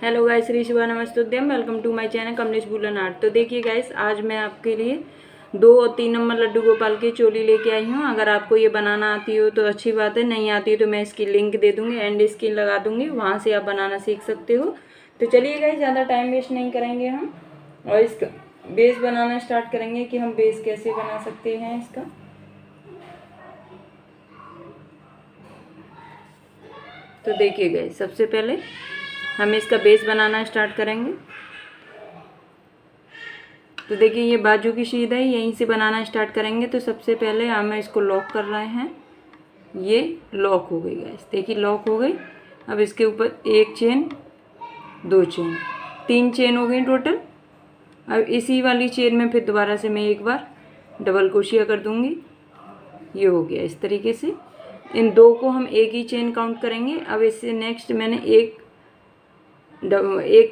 Hello guys, Shri Shiva नमस्तुभ्यम। Welcome to my channel Kamlesh Bulan art. तो देखिए गाइस, आज मैं आपके लिए 2 और 3 नंबर लड्डू गोपाल की चोली लेके आई हूँ। अगर आपको ये बनाना आती हो तो अच्छी बात है, नहीं आती है तो मैं इसकी लिंक दे दूँगी, एंड स्क्रीन लगा दूँगी, वहाँ से आप बनाना सीख सकते हो। तो चलिए गाइस, ज़्यादा टाइम वेस्ट नहीं करेंगे हम और इसका बेस बनाना स्टार्ट करेंगे कि हम बेस कैसे बना सकते हैं इसका। तो देखिए गाइस, सबसे पहले हम इसका बेस बनाना स्टार्ट करेंगे। तो देखिए, ये बाजू की शीट है, यहीं से बनाना स्टार्ट करेंगे। तो सबसे पहले हम इसको लॉक कर रहे हैं। ये लॉक हो गई गाइस, देखिए लॉक हो गई। अब इसके ऊपर 1 चेन, 2 चेन, 3 चेन हो गई टोटल। अब इसी वाली चेन में फिर दोबारा से मैं एक बार डबल क्रोशिया कर दूंगी। ये हो गया इस तरीके से। इन 2 को हम एक ही चेन काउंट करेंगे। अब इससे नेक्स्ट मैंने एक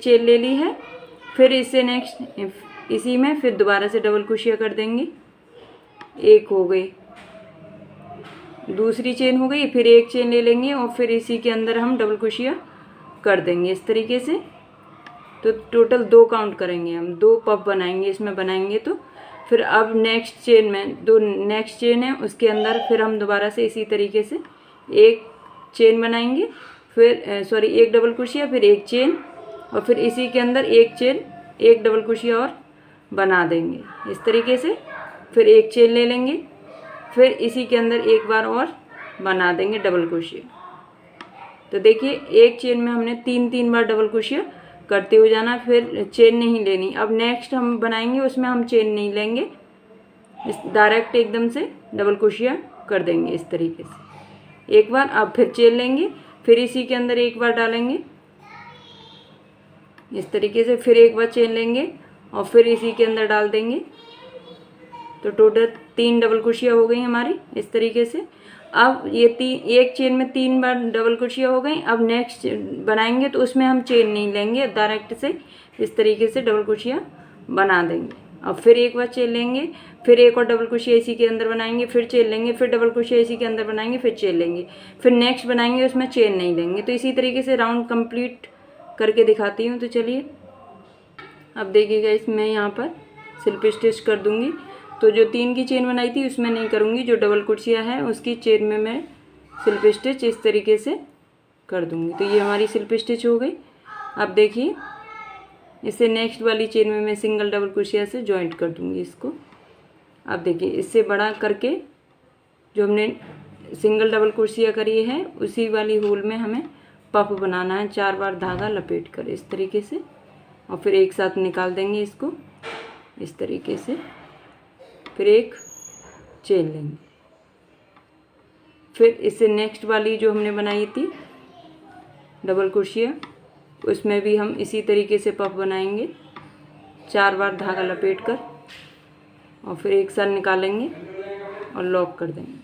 चेन ले ली है, फिर इससे नेक्स्ट इसी में फिर दोबारा से डबल क्रोशिया कर देंगे। एक हो गई, दूसरी चेन हो गई, फिर एक चेन ले लेंगे और फिर इसी के अंदर हम डबल क्रोशिया कर देंगे इस तरीके से। तो टोटल 2 काउंट करेंगे हम, 2 पफ बनाएंगे इसमें बनाएंगे। तो फिर अब नेक्स्ट चेन में नेक्स्ट चेन है उसके अंदर फिर हम दोबारा से इसी तरीके से एक चेन बनाएंगे, फिर एक डबल क्रोशिया, फिर एक चेन और फिर इसी के अंदर एक चेन, एक डबल क्रोशिया और बना देंगे इस तरीके से। फिर एक चेन ले लेंगे, फिर इसी के अंदर एक बार और बना देंगे डबल क्रोशिया। तो देखिए, एक चेन में हमने 3 बार डबल क्रोशिया करते हुए जाना, फिर चेन नहीं लेनी। अब नेक्स्ट हम बनाएंगे उसमें हम चेन नहीं लेंगे, इस डायरेक्ट एकदम से डबल क्रोशिया कर देंगे इस तरीके से एक बार। अब फिर चेन लेंगे, फिर इसी के अंदर एक बार डालेंगे इस तरीके से, फिर एक बार चेन लेंगे और फिर इसी के अंदर डाल देंगे। तो टोटल 3 डबल क्रोशिया हो गई हमारी इस तरीके से। अब ये एक चेन में 3 बार डबल क्रोशिया हो गई। अब नेक्स्ट बनाएंगे तो उसमें हम चेन नहीं लेंगे, डायरेक्ट से इस तरीके से डबल क्रोशिया बना देंगे। अब फिर एक बार चेन लेंगे, फिर एक और डबल क्रोशिया इसी के अंदर बनाएंगे, फिर चेन लेंगे, फिर डबल क्रोशिया इसी के अंदर बनाएंगे, फिर चेन लेंगे, फिर नेक्स्ट बनाएंगे उसमें चेन नहीं लेंगे। तो इसी तरीके से राउंड कंप्लीट करके दिखाती हूँ। तो चलिए, अब देखिएगा, इसमें यहाँ पर स्लिप स्टिच कर दूँगी। तो जो 3 की चेन बनाई थी उसमें नहीं करूँगी, जो डबल क्रोशिया है उसकी चेन में मैं स्लिप स्टिच इस तरीके से कर दूँगी। तो ये हमारी स्लिप स्टिच हो गई। अब देखिए, इससे नेक्स्ट वाली चेन में मैं सिंगल डबल क्रोशिया से जॉइंट कर दूँगी इसको। अब देखिए, इससे बड़ा करके जो हमने सिंगल डबल क्रोशिया करी है उसी वाली होल में हमें पफ बनाना है, 4 बार धागा लपेट कर इस तरीके से, और फिर एक साथ निकाल देंगे इसको इस तरीके से। फिर एक चेन लेंगे, फिर इससे नेक्स्ट वाली जो हमने बनाई थी डबल क्रोशिया उसमें भी हम इसी तरीके से पफ बनाएंगे, 4 बार धागा लपेट कर और फिर एक साथ निकालेंगे और लॉक कर देंगे।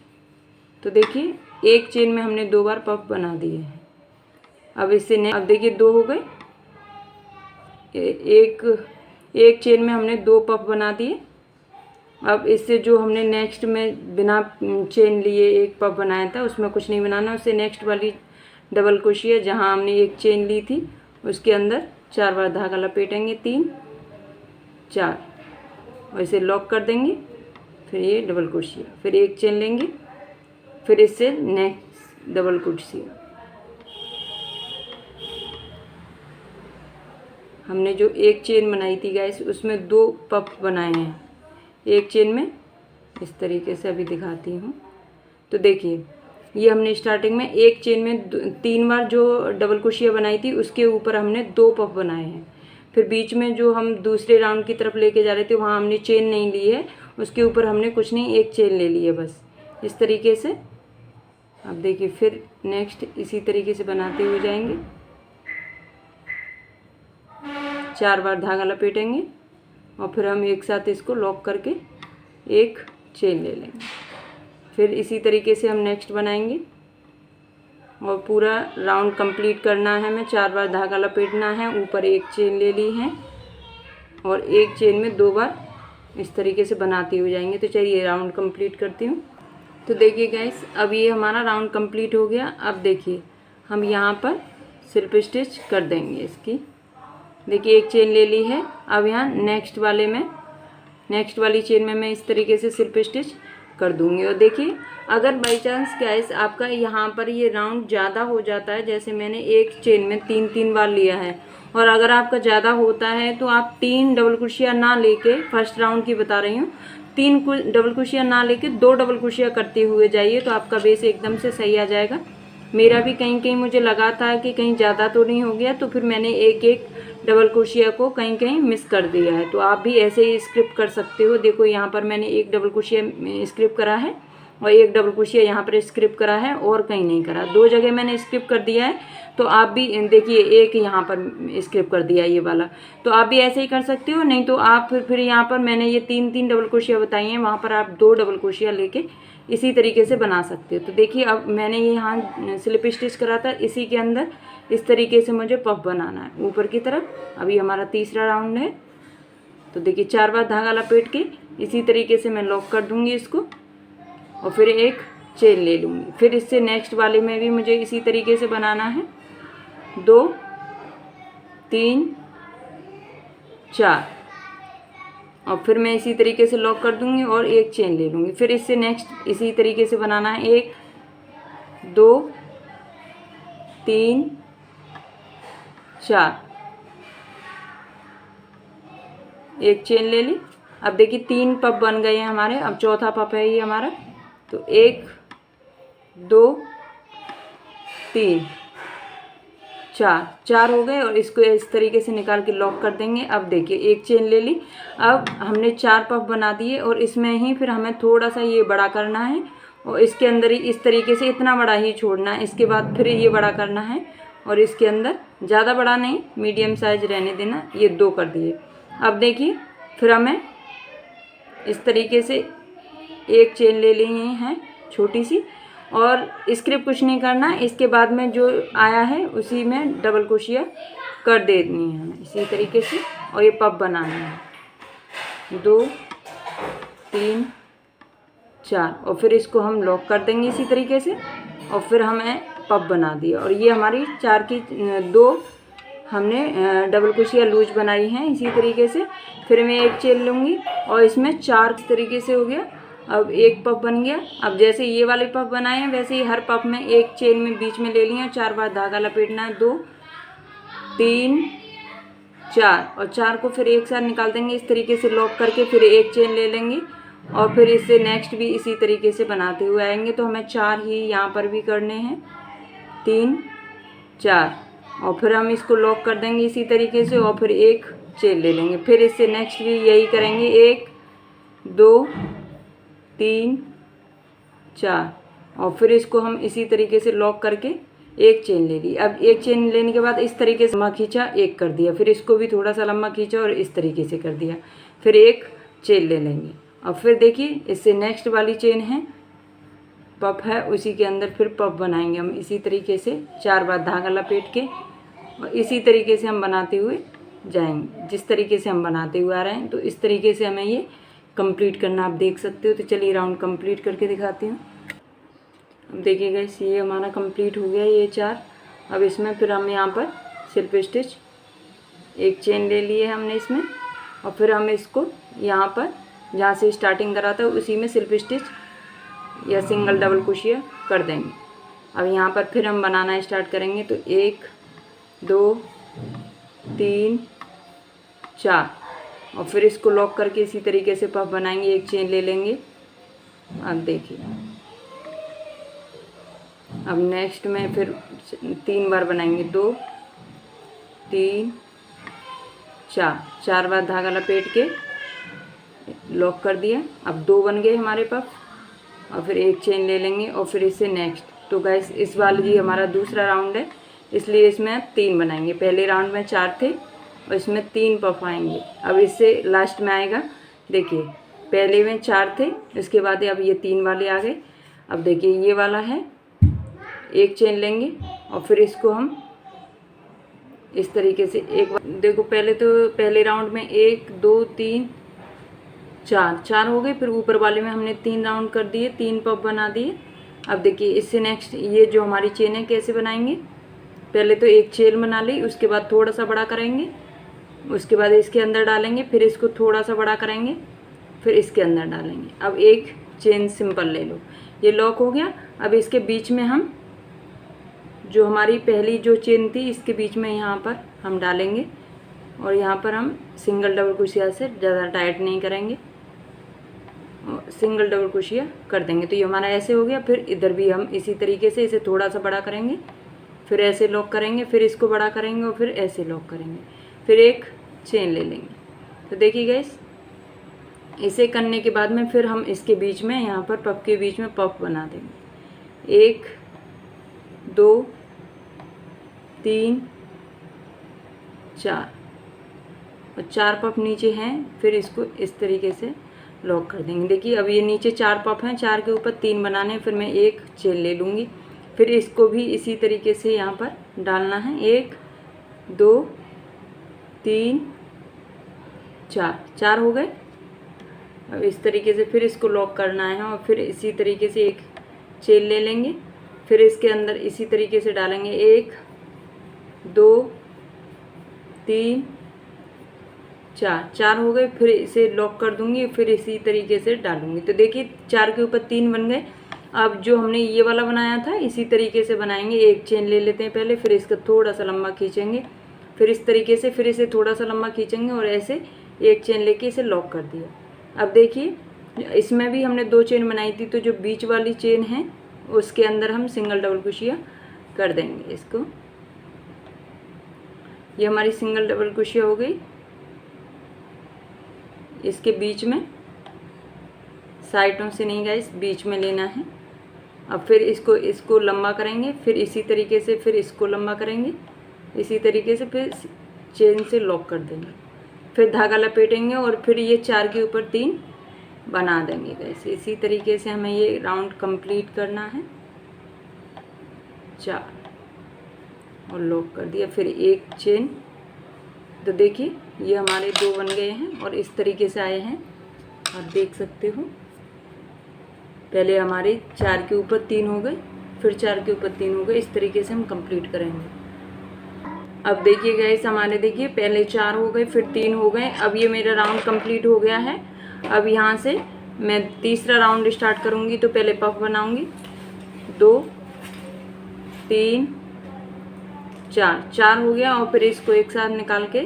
तो देखिए, एक चेन में हमने 2 बार पफ बना दिए हैं। अब इससे अब देखिए 2 हो गए, एक चेन में हमने 2 पफ बना दिए। अब इससे जो हमने नेक्स्ट में बिना चेन लिए एक पफ बनाया था उसमें कुछ नहीं बनाना, उससे नेक्स्ट वाली डबल क्रोशिया जहाँ हमने एक चेन ली थी उसके अंदर 4 बार धागा लपेटेंगे, 3 4 और इसे लॉक कर देंगे। फिर ये डबल क्रोशिया, फिर एक चेन लेंगे, फिर इससे नेक्स्ट डबल क्रोशिया। हमने जो एक चेन बनाई थी गाइस उसमें 2 पफ बनाए हैं एक चेन में इस तरीके से। अभी दिखाती हूँ। तो देखिए, ये हमने स्टार्टिंग में एक चेन में 3 बार जो डबल क्रोशिया बनाई थी उसके ऊपर हमने 2 पफ बनाए हैं। फिर बीच में जो हम दूसरे राउंड की तरफ लेके जा रहे थे वहाँ हमने चेन नहीं ली है, उसके ऊपर हमने कुछ नहीं, एक चेन ले ली है बस इस तरीके से। अब देखिए, फिर नेक्स्ट इसी तरीके से बनाते हुए जाएंगे, 4 बार धागा लपेटेंगे और फिर हम एक साथ इसको लॉक करके एक चेन ले लेंगे। फिर इसी तरीके से हम नेक्स्ट बनाएंगे और पूरा राउंड कंप्लीट करना है हमें, 4 बार धागा लपेटना है, ऊपर एक चेन ले ली है और एक चेन में 2 बार इस तरीके से बनाते हुए जाएंगे। तो चलिए राउंड कंप्लीट करती हूँ। तो देखिए गाइस, अब ये हमारा राउंड कंप्लीट हो गया। अब देखिए, हम यहाँ पर स्लिप स्टिच कर देंगे इसकी। देखिए एक चेन ले ली है। अब यहाँ नेक्स्ट वाली चेन में मैं इस तरीके से स्लिप स्टिच कर दूंगी। और देखिए अगर बाई चांस गाइस आपका यहाँ पर ये राउंड ज़्यादा हो जाता है, जैसे मैंने एक चेन में 3 बार लिया है, और अगर आपका ज़्यादा होता है तो आप 3 डबल क्रोशिया ना लेके, फर्स्ट राउंड की बता रही हूँ, 3 डबल क्रोशिया ना लेके 2 डबल क्रोशिया करते हुए जाइए, तो आपका बेस एकदम से सही आ जाएगा। मेरा भी कहीं मुझे लगा था कि कहीं ज़्यादा तो नहीं हो गया, तो फिर मैंने एक डबल क्रोशिया को कहीं मिस कर दिया है। तो आप भी ऐसे ही स्क्रिप कर सकते हो। देखो यहाँ पर मैंने एक डबल क्रोशिया स्क्रिप करा है और एक डबल क्रोशिया यहाँ पर स्क्रिप करा है और कहीं नहीं करा, 2 जगह मैंने स्क्रिप कर दिया है। तो आप भी देखिए एक यहाँ पर स्क्रिप कर दिया ये वाला, तो आप भी ऐसे ही कर सकते हो। नहीं तो आप फिर यहाँ पर मैंने ये 3 डबल क्रोशिया बताई हैं, वहाँ पर आप 2 डबल क्रोशिया लेके इसी तरीके से बना सकते हो। तो देखिए अब मैंने ये यहाँ स्लिप स्टिच करा था, इसी के अंदर इस तरीके से मुझे पफ बनाना है ऊपर की तरफ। अभी हमारा तीसरा राउंड है। तो देखिए 4 बार धागा लपेट के इसी तरीके से मैं लॉक कर दूंगी इसको, और फिर एक चेन ले लूँगी। फिर इससे नेक्स्ट वाले में भी मुझे इसी तरीके से बनाना है, 2 3 4, और फिर मैं इसी तरीके से लॉक कर दूंगी और एक चेन ले लूँगी। फिर इससे नेक्स्ट इसी तरीके से बनाना है, 1 2 3 4, एक चेन ले ली। अब देखिए 3 पफ बन गए हैं हमारे, अब चौथा पफ है ये हमारा। तो 1 2 3 4 हो गए, और इसको इस तरीके से निकाल के लॉक कर देंगे। अब देखिए एक चेन ले ली। अब हमने 4 पफ बना दिए, और इसमें ही फिर हमें थोड़ा सा ये बड़ा करना है, और इसके अंदर ही इस तरीके से इतना बड़ा ही छोड़ना है। इसके बाद फिर ये बड़ा करना है, और इसके अंदर ज़्यादा बड़ा नहीं, मीडियम साइज रहने देना। ये 2 कर दिए। अब देखिए फिर हमें इस तरीके से एक चेन ले ली हैं छोटी सी, और स्क्रिप कुछ नहीं करना। इसके बाद में जो आया है उसी में डबल क्रोशिया कर देनी है हमें इसी तरीके से, और ये पफ बनाना है 2 3 4, और फिर इसको हम लॉक कर देंगे इसी तरीके से, और फिर हमें पफ बना दिया। और ये हमारी 4 की 2 हमने डबल क्रोशिया लूज बनाई हैं इसी तरीके से। फिर मैं एक चेन लूँगी और इसमें 4 इस तरीके से हो गया। अब एक पफ बन गया। अब जैसे ये वाले पफ बनाए हैं वैसे ही हर पफ में एक चेन में बीच में ले लिया, 4 बार धागा लपेटना है, 2 3 4, और 4 को फिर एक साथ निकाल देंगे इस तरीके से लॉक करके। फिर एक चेन ले लेंगे, और फिर इससे नेक्स्ट भी इसी तरीके से बनाते हुए आएंगे। तो हमें 4 ही यहाँ पर भी करने हैं, 3 4, और फिर हम इसको लॉक कर देंगे इसी तरीके से, और फिर एक चेन ले लेंगे। फिर इससे नेक्स्ट भी यही करेंगे, 1 2 3 4, और फिर इसको हम इसी तरीके से लॉक करके एक चेन ले ली। अब एक चेन लेने के बाद इस तरीके से लम्बा खींचा, एक कर दिया, फिर इसको भी थोड़ा सा लम्बा खींचा और इस तरीके से कर दिया, फिर एक चेन ले लेंगे। अब फिर देखिए इससे नेक्स्ट वाली चेन है, पफ है, उसी के अंदर फिर पफ बनाएंगे हम इसी तरीके से 4 बार धागा लपेट के, और इसी तरीके से हम बनाते हुए जाएंगे जिस तरीके से हम बनाते हुए आ रहे हैं। तो इस तरीके से हमें ये कंप्लीट करना, आप देख सकते हो। तो चलिए राउंड कंप्लीट करके दिखाती हूँ। अब देखिए गाइस ये हमारा कंप्लीट हो गया ये 4। अब इसमें फिर हम यहाँ पर स्लिप स्टिच एक चेन ले लिए हमने इसमें, और फिर हम इसको यहाँ पर जहाँ से स्टार्टिंग करा था उसी में स्लिप स्टिच या सिंगल डबल क्रोशिया कर देंगे। अब यहाँ पर फिर हम बनाना स्टार्ट करेंगे। तो 1 2 3 4, और फिर इसको लॉक करके इसी तरीके से पफ बनाएंगे, एक चेन ले लेंगे। अब देखिए अब नेक्स्ट में फिर 3 बार बनाएंगे, 2 3 4 बार धागा लपेट के लॉक कर दिया। अब 2 बन गए हमारे पफ, और फिर एक चेन ले लेंगे, और फिर इससे नेक्स्ट। तो गाइस इस वाले जी हमारा दूसरा राउंड है, इसलिए इसमें 3 बनाएंगे। पहले राउंड में 4 थे और इसमें 3 पफ आएंगे। अब इससे लास्ट में आएगा, देखिए पहले में 4 थे, इसके बाद अब ये 3 वाले आ गए। अब देखिए ये वाला है, एक चेन लेंगे और फिर इसको हम इस तरीके से एक, देखो पहले राउंड में 1 2 3 4 हो गए। फिर ऊपर वाले में हमने 3 राउंड कर दिए, 3 पफ बना दिए। अब देखिए इससे नेक्स्ट ये जो हमारी चेन है कैसे बनाएंगे। पहले तो एक चेन बना ली, उसके बाद थोड़ा सा बड़ा करेंगे, उसके बाद इसके अंदर डालेंगे, फिर इसको थोड़ा सा बड़ा करेंगे, फिर इसके अंदर डालेंगे। अब एक चेन सिंपल ले लो, ये लॉक हो गया। अब इसके बीच में हम जो हमारी पहली जो चेन थी इसके बीच में यहाँ पर हम डालेंगे और यहाँ पर हम सिंगल डबल क्रोशिया से, ज़्यादा टाइट नहीं करेंगे, सिंगल डबल क्रोशिया कर देंगे। तो ये हमारा ऐसे हो गया। फिर इधर भी हम इसी तरीके से इसे थोड़ा सा बड़ा करेंगे, फिर ऐसे लॉक करेंगे, फिर इसको बड़ा करेंगे और फिर ऐसे लॉक करेंगे, फिर एक चेन ले लेंगे। तो देखिए गाइस, इसे करने के बाद में फिर हम इसके बीच में यहाँ पर पफ के बीच में पफ बना देंगे। 1 2 3 4 और 4 पफ नीचे हैं, फिर इसको इस तरीके से लॉक कर देंगे। देखिए अब ये नीचे 4 पफ हैं, 4 के ऊपर 3 बनाने हैं, फिर मैं एक चेन ले लूँगी, फिर इसको भी इसी तरीके से यहाँ पर डालना है। 1 2 3 4 हो गए। अब इस तरीके से फिर इसको लॉक करना है और फिर इसी तरीके से एक चेन ले लेंगे, फिर इसके अंदर इसी तरीके से डालेंगे। 1 2 3 4 हो गए। फिर इसे लॉक कर दूंगी, फिर इसी तरीके से डालूंगी। तो देखिए 4 के ऊपर 3 बन गए। अब जो हमने ये वाला बनाया था इसी तरीके से बनाएंगे। एक चेन ले लेते हैं पहले, फिर इसका थोड़ा सा लंबा खींचेंगे, फिर इस तरीके से, फिर इसे थोड़ा सा लंबा खींचेंगे और ऐसे एक चेन लेके इसे लॉक कर दिया। अब देखिए इसमें भी हमने 2 चेन बनाई थी, तो जो बीच वाली चेन है उसके अंदर हम सिंगल डबल क्रोशिया कर देंगे इसको। ये हमारी सिंगल डबल क्रोशिया हो गई। इसके बीच में, साइडों से नहीं गाइस, बीच में लेना है। अब फिर इसको लंबा करेंगे, फिर इसी तरीके से फिर इसको लंबा करेंगे, इसी तरीके से फिर चेन से लॉक कर देंगे, फिर धागा लपेटेंगे और फिर ये 4 के ऊपर 3 बना देंगे गाइस। इसी तरीके से हमें ये राउंड कंप्लीट करना है। 4 और लॉक कर दिया, फिर एक चेन। तो देखिए ये हमारे 2 बन गए हैं और इस तरीके से आए हैं, आप देख सकते हो। पहले हमारे 4 के ऊपर 3 हो गए, फिर 4 के ऊपर 3 हो गए। इस तरीके से हम कंप्लीट करेंगे। अब देखिए गाइस, हमारे देखिए पहले 4 हो गए, फिर 3 हो गए। अब ये मेरा राउंड कंप्लीट हो गया है। अब यहाँ से मैं तीसरा राउंड स्टार्ट करूँगी। तो पहले पफ बनाऊँगी, 2 3 4 हो गया। और फिर इसको एक साथ निकाल के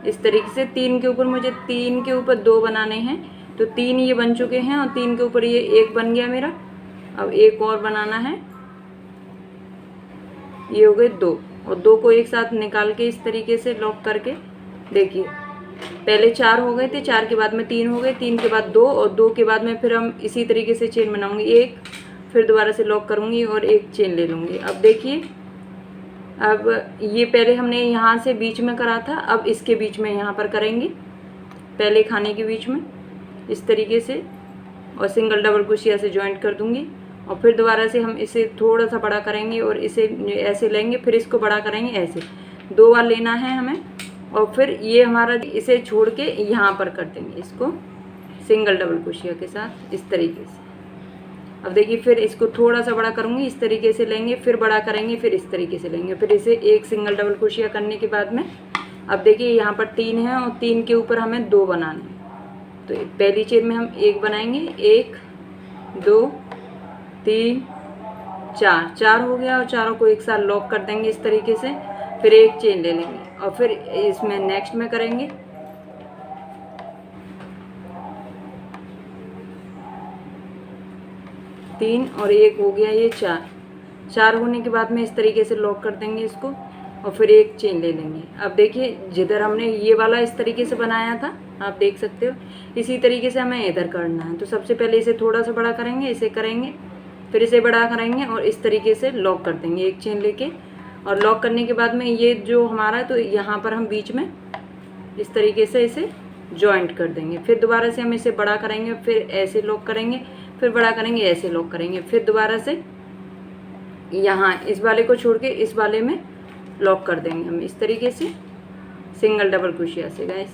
इस तरीके से 3 के ऊपर, मुझे 3 के ऊपर 2 बनाने हैं, तो 3 ये बन चुके हैं और 3 के ऊपर ये 1 बन गया मेरा। अब एक और बनाना है, ये हो गए 2 और 2 को एक साथ निकाल के इस तरीके से लॉक करके, देखिए पहले 4 हो गए थे, 4 के बाद में 3 हो गए, 3 के बाद 2 और 2 के बाद में फिर हम इसी तरीके से चेन बनाऊंगी, एक, फिर दोबारा से लॉक करूंगी और एक चेन ले लूँगी। अब देखिए, अब ये पहले हमने यहाँ से बीच में करा था, अब इसके बीच में यहाँ पर करेंगे, पहले खाने के बीच में इस तरीके से, और सिंगल डबल क्रोशिया से जॉइंट कर दूंगी और फिर दोबारा से हम इसे थोड़ा सा बड़ा करेंगे और इसे ऐसे लेंगे, फिर इसको बड़ा करेंगे, ऐसे 2 बार लेना है हमें। और फिर ये हमारा, इसे छोड़ के यहाँ पर कर देंगे इसको सिंगल डबल क्रोशिया के साथ इस तरीके से। अब देखिए फिर इसको थोड़ा सा बड़ा करूँगी, इस तरीके से लेंगे, फिर बड़ा करेंगे, फिर इस तरीके से लेंगे, फिर इसे एक सिंगल डबल क्रोशिया करने के बाद में, अब देखिए यहाँ पर 3 है और 3 के ऊपर हमें 2 बनाने हैं। तो पहली चेन में हम 1 बनाएंगे, 1 2 3 4 हो गया और चारों को एक साथ लॉक कर देंगे इस तरीके से। फिर एक चेन ले लेंगे और फिर इसमें नेक्स्ट में करेंगे, तीन और 1 हो गया, ये 4 होने के बाद में इस तरीके से लॉक कर देंगे इसको और फिर एक चेन ले लेंगे। अब देखिए जिधर हमने ये वाला इस तरीके से बनाया था, आप देख सकते हो, इसी तरीके से हमें इधर करना है। तो सबसे पहले इसे थोड़ा सा बड़ा करेंगे, इसे करेंगे, फिर इसे बड़ा करेंगे और इस तरीके से लॉक कर देंगे एक चेन लेके। और लॉक करने के बाद में ये जो हमारा, तो यहाँ पर हम बीच में इस तरीके से इसे जॉइंट कर देंगे। फिर दोबारा से हम इसे बड़ा करेंगे, फिर ऐसे लॉक करेंगे, फिर बड़ा करेंगे, ऐसे लॉक करेंगे, फिर दोबारा से यहाँ इस वाले को छोड़ के इस वाले में लॉक कर देंगे हम इस तरीके से सिंगल डबल क्रोशिया से गाइस,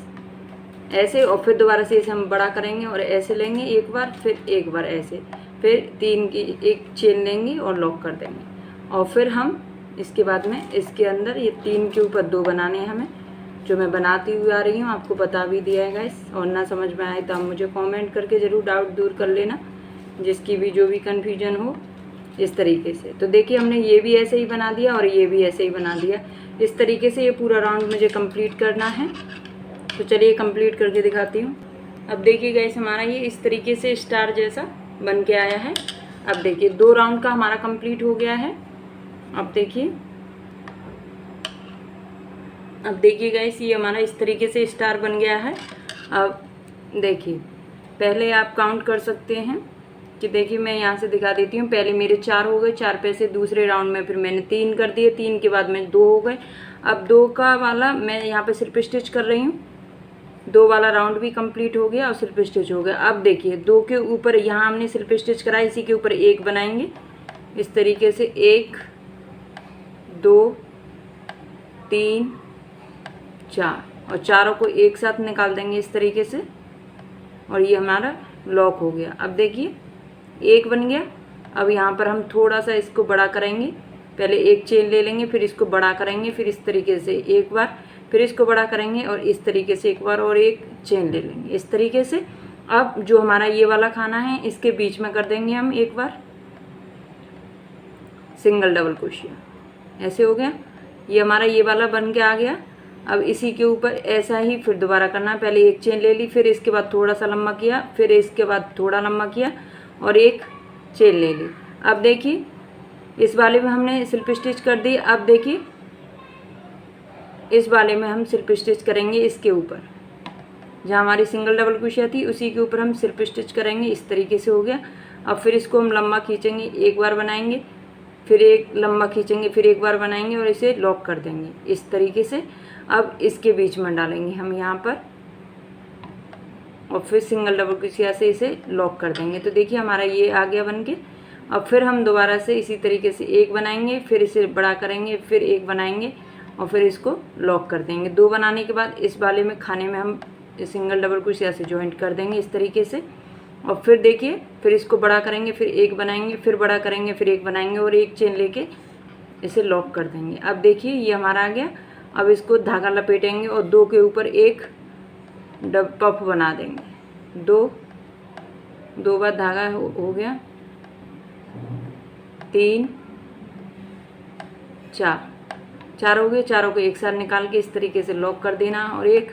ऐसे। और फिर दोबारा से इसे हम बड़ा करेंगे और ऐसे लेंगे एक बार, फिर एक बार ऐसे, फिर 3 की एक चेन लेंगे और लॉक कर देंगे। और फिर हम इसके बाद में इसके अंदर ये 3 के ऊपर 2 बनाने हैं हमें, जो मैं बनाती हुई आ रही हूँ, आपको बता भी दिया है गाइस। और ना समझ में आए तो आप मुझे कमेंट करके ज़रूर डाउट दूर कर लेना, जिसकी भी जो भी कन्फ्यूजन हो इस तरीके से। तो देखिए हमने ये भी ऐसे ही बना दिया और ये भी ऐसे ही बना दिया। इस तरीके से ये पूरा राउंड मुझे कंप्लीट करना है। तो चलिए कंप्लीट करके दिखाती हूँ। अब देखिए गाइस हमारा ये इस तरीके से स्टार जैसा बन के आया है। अब देखिए 2 राउंड का हमारा कंप्लीट हो गया है। अब देखिए गाइस ये हमारा इस तरीके से स्टार बन गया है। अब देखिए पहले आप काउंट कर सकते हैं कि देखिए मैं यहाँ से दिखा देती हूँ। पहले मेरे 4 हो गए, 4 पे से दूसरे राउंड में फिर मैंने 3 कर दिए, 3 के बाद में 2 हो गए। अब 2 का वाला मैं यहाँ पे सिर्फ स्टिच कर रही हूँ। 2 वाला राउंड भी कंप्लीट हो गया और सिर्फ स्टिच हो गया। अब देखिए 2 के ऊपर यहाँ हमने सिर्फ स्टिच करा, इसी के ऊपर 1 बनाएंगे इस तरीके से। 1 2 3 4 और चारों को एक साथ निकाल देंगे इस तरीके से, और ये हमारा लॉक हो गया। अब देखिए 1 बन गया। अब यहाँ पर हम थोड़ा सा इसको बड़ा करेंगे, पहले एक चेन ले लेंगे, फिर इसको बड़ा करेंगे, फिर इस तरीके से एक बार, फिर इसको बड़ा करेंगे और इस तरीके से एक बार और एक चेन ले लेंगे इस तरीके से। अब जो हमारा ये वाला खाना है इसके बीच में कर देंगे हम एक बार सिंगल डबल क्रोशिया। ऐसे हो गया, ये हमारा ये वाला बन के आ गया। अब इसी के ऊपर ऐसा ही फिर दोबारा करना है। पहले एक चेन ले ली, फिर इसके बाद थोड़ा सा लंबा किया, फिर इसके बाद थोड़ा लंबा किया और एक चेन ले ली। अब देखिए इस वाले में हमने स्लिप स्टिच कर दी। अब देखिए इस वाले में हम स्लिप स्टिच करेंगे, इसके ऊपर जहाँ हमारी सिंगल डबल क्रोशिया थी उसी के ऊपर हम स्लिप स्टिच करेंगे। इस तरीके से हो गया। अब फिर इसको हम लंबा खींचेंगे, एक बार बनाएंगे, फिर एक लंबा खींचेंगे, फिर एक बार बनाएंगे और इसे लॉक कर देंगे इस तरीके से। अब इसके बीच में डालेंगे हम यहाँ पर और फिर सिंगल डबल क्रोशिया से इसे लॉक कर देंगे। तो देखिए हमारा ये आ गया बन के। अब फिर हम दोबारा से इसी तरीके से एक बनाएंगे, फिर इसे बड़ा करेंगे, फिर एक बनाएंगे और फिर इसको लॉक कर देंगे। 2 बनाने के बाद इस वाले में खाने में हम सिंगल डबल क्रोशिया से जॉइंट कर देंगे इस तरीके से। और फिर देखिए फिर इसको बड़ा करेंगे, फिर एक बनाएंगे, फिर बड़ा करेंगे, फिर एक बनाएंगे और एक चेन लेके इसे लॉक कर देंगे। अब देखिए ये हमारा आ गया। अब इसको धागा लपेटेंगे और 2 के ऊपर एक पफ बना देंगे। 2 बार धागा हो गया, 3 4 हो गए। चारों को एक साथ निकाल के इस तरीके से लॉक कर देना और एक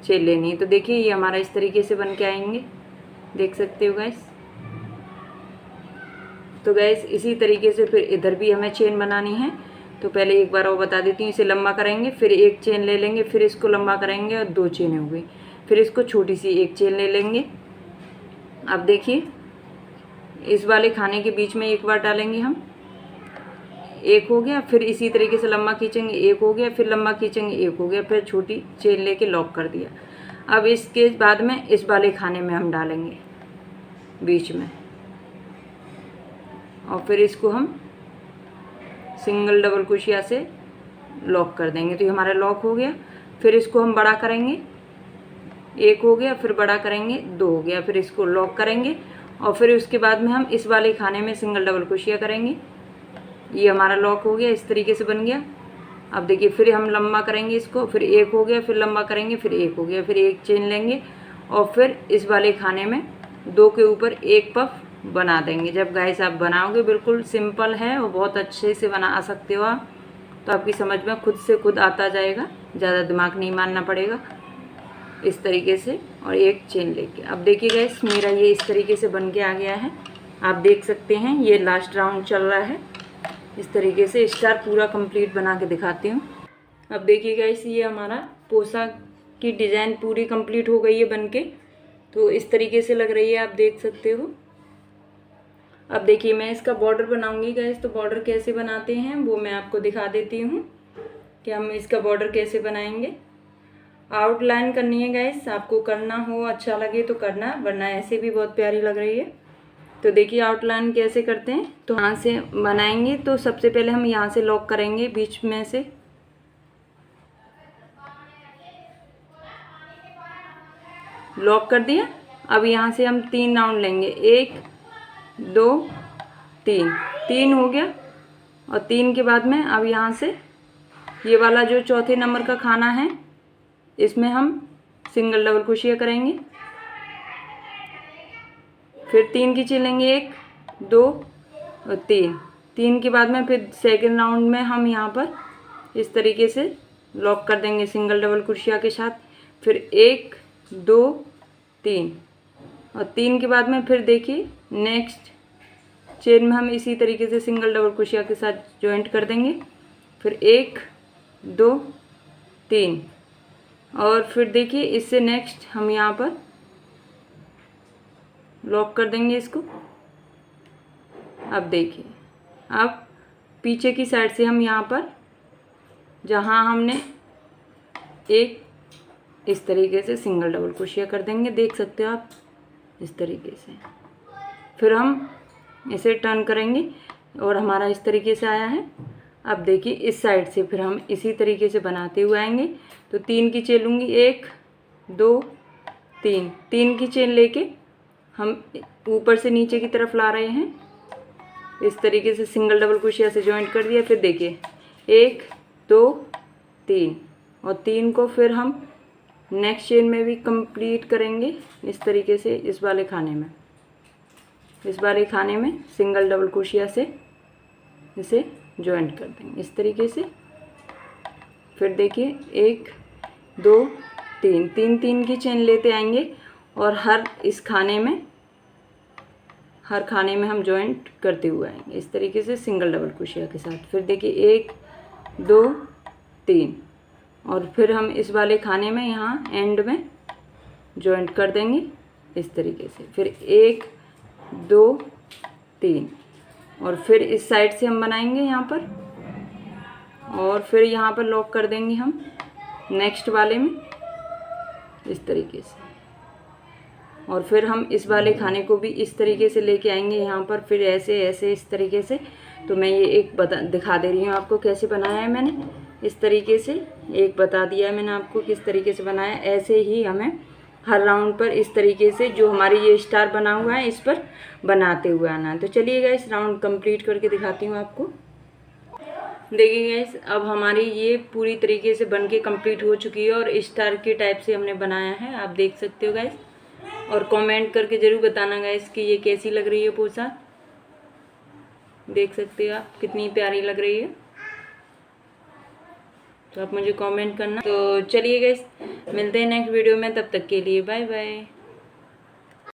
चेन लेनी है। तो देखिए ये हमारा इस तरीके से बन के आएंगे, देख सकते हो गैस। तो गैस इसी तरीके से फिर इधर भी हमें चेन बनानी है। तो पहले एक बार और बता देती हूँ, इसे लंबा करेंगे, फिर एक चेन ले लेंगे, फिर इसको लंबा करेंगे और 2 चेन हो गई, फिर इसको छोटी सी एक चेन ले लेंगे। अब देखिए इस वाले खाने के बीच में एक बार डालेंगे हम, 1 हो गया, फिर इसी तरीके से लंबा खींचेंगे, 1 हो गया, फिर लंबा खींचेंगे, 1 हो गया, फिर छोटी चेन लेके लॉक कर दिया। अब इसके बाद में इस वाले खाने में हम डालेंगे बीच में और फिर इसको हम सिंगल डबल क्रोशिया से लॉक कर देंगे। तो ये हमारा लॉक हो गया। फिर इसको हम बड़ा करेंगे, 1 हो गया, फिर बड़ा करेंगे, 2 हो गया, फिर इसको लॉक करेंगे और फिर उसके बाद में हम इस वाले खाने में सिंगल डबल क्रोशिया करेंगे। ये हमारा लॉक हो गया, इस तरीके से बन गया। अब देखिए फिर हम लंबा करेंगे इसको, फिर 1 हो गया, फिर लंबा करेंगे, फिर 1 हो गया, फिर एक चेन लेंगे और फिर इस वाले खाने में 2 के ऊपर एक पफ बना देंगे। जब गाइस आप बनाओगे बिल्कुल सिंपल है और बहुत अच्छे से बना सकते हो आप, तो आपकी समझ में खुद से खुद आता जाएगा, ज़्यादा दिमाग नहीं मारना पड़ेगा इस तरीके से। और एक चेन लेके अब देखिए गाइस मेरा ये इस तरीके से बन के आ गया है, आप देख सकते हैं। ये लास्ट राउंड चल रहा है, इस तरीके से स्टार पूरा कंप्लीट बना के दिखाती हूँ। अब देखिए गाइस ये हमारा पोशाक की डिज़ाइन पूरी कंप्लीट हो गई है बनके, तो इस तरीके से लग रही है, आप देख सकते हो। अब देखिए मैं इसका बॉर्डर बनाऊंगी गाइस, तो बॉर्डर कैसे बनाते हैं वो मैं आपको दिखा देती हूँ कि हम इसका बॉर्डर कैसे बनाएंगे। आउटलाइन करनी है गाइस, आपको करना हो अच्छा लगे तो करना, वरना ऐसे भी बहुत प्यारी लग रही है। तो देखिए आउटलाइन कैसे करते हैं, तो यहाँ से बनाएंगे। तो सबसे पहले हम यहाँ से लॉक करेंगे बीच में से, लॉक कर दिया। अब यहाँ से हम 3 राउंड लेंगे, 1 2 3 हो गया और 3 के बाद में अब यहाँ से ये वाला जो चौथे नंबर का खाना है इसमें हम सिंगल डबल क्रोशिया करेंगे। फिर 3 की चेन लेंगे, 1 2 और 3। 3 के बाद में फिर सेकेंड राउंड में हम यहाँ पर इस तरीके से लॉक कर देंगे सिंगल डबल क्रोशिया के साथ। फिर 1 2 3 और 3 के बाद में फिर देखिए नेक्स्ट चेन में हम इसी तरीके से सिंगल डबल क्रोशिया के साथ जॉइंट कर देंगे। फिर 1 2 3 और फिर देखिए इससे नेक्स्ट हम यहाँ पर लॉक कर देंगे इसको। अब देखिए अब पीछे की साइड से हम यहाँ पर जहाँ हमने एक इस तरीके से सिंगल डबल क्रोशिया कर देंगे, देख सकते हो आप इस तरीके से। फिर हम इसे टर्न करेंगे और हमारा इस तरीके से आया है। अब देखिए इस साइड से फिर हम इसी तरीके से बनाते हुए आएंगे। तो 3 की चेन लूँगी, 1 2 3। 3 की चेन लेके हम ऊपर से नीचे की तरफ ला रहे हैं, इस तरीके से सिंगल डबल क्रोशिया से जॉइंट कर दिया। फिर देखिए 1 2 3 और 3 को फिर हम नेक्स्ट चेन में भी कंप्लीट करेंगे इस तरीके से। इस वाले खाने में सिंगल डबल क्रोशिया से इसे जॉइंट कर देंगे इस तरीके से। फिर देखिए 1 2 3 3 की चेन लेते आएंगे और हर खाने में हम जॉइंट करते हुए आएंगे इस तरीके से सिंगल डबल क्रोशिया के साथ। फिर देखिए 1 2 3 और फिर हम इस वाले खाने में यहाँ एंड में जॉइंट कर देंगे इस तरीके से। फिर 1 2 3 और फिर इस साइड से हम बनाएंगे यहाँ पर और फिर यहाँ पर लॉक कर देंगे हम नेक्स्ट वाले में इस तरीके से। और फिर हम इस वाले खाने को भी इस तरीके से लेके आएंगे यहाँ पर, फिर ऐसे ऐसे इस तरीके से। तो मैं ये एक दिखा दे रही हूँ आपको कैसे बनाया है मैंने। इस तरीके से एक बता दिया है मैंने आपको किस तरीके से बनाया। ऐसे ही हमें हर राउंड पर इस तरीके से जो हमारी ये स्टार बना हुआ है इस पर बनाते हुए आना है। तो चलिए गाइस राउंड कंप्लीट करके दिखाती हूँ आपको। देखिए गाइस अब हमारी ये पूरी तरीके से बन के कम्प्लीट हो चुकी है और स्टार के टाइप से हमने बनाया है, आप देख सकते हो गाइस। और कमेंट करके ज़रूर बताना गाइस कि ये कैसी लग रही है पोशाक। देख सकते हो आप कितनी प्यारी लग रही है, तो आप मुझे कमेंट करना। तो चलिए गाइस मिलते हैं नेक्स्ट वीडियो में, तब तक के लिए बाय बाय।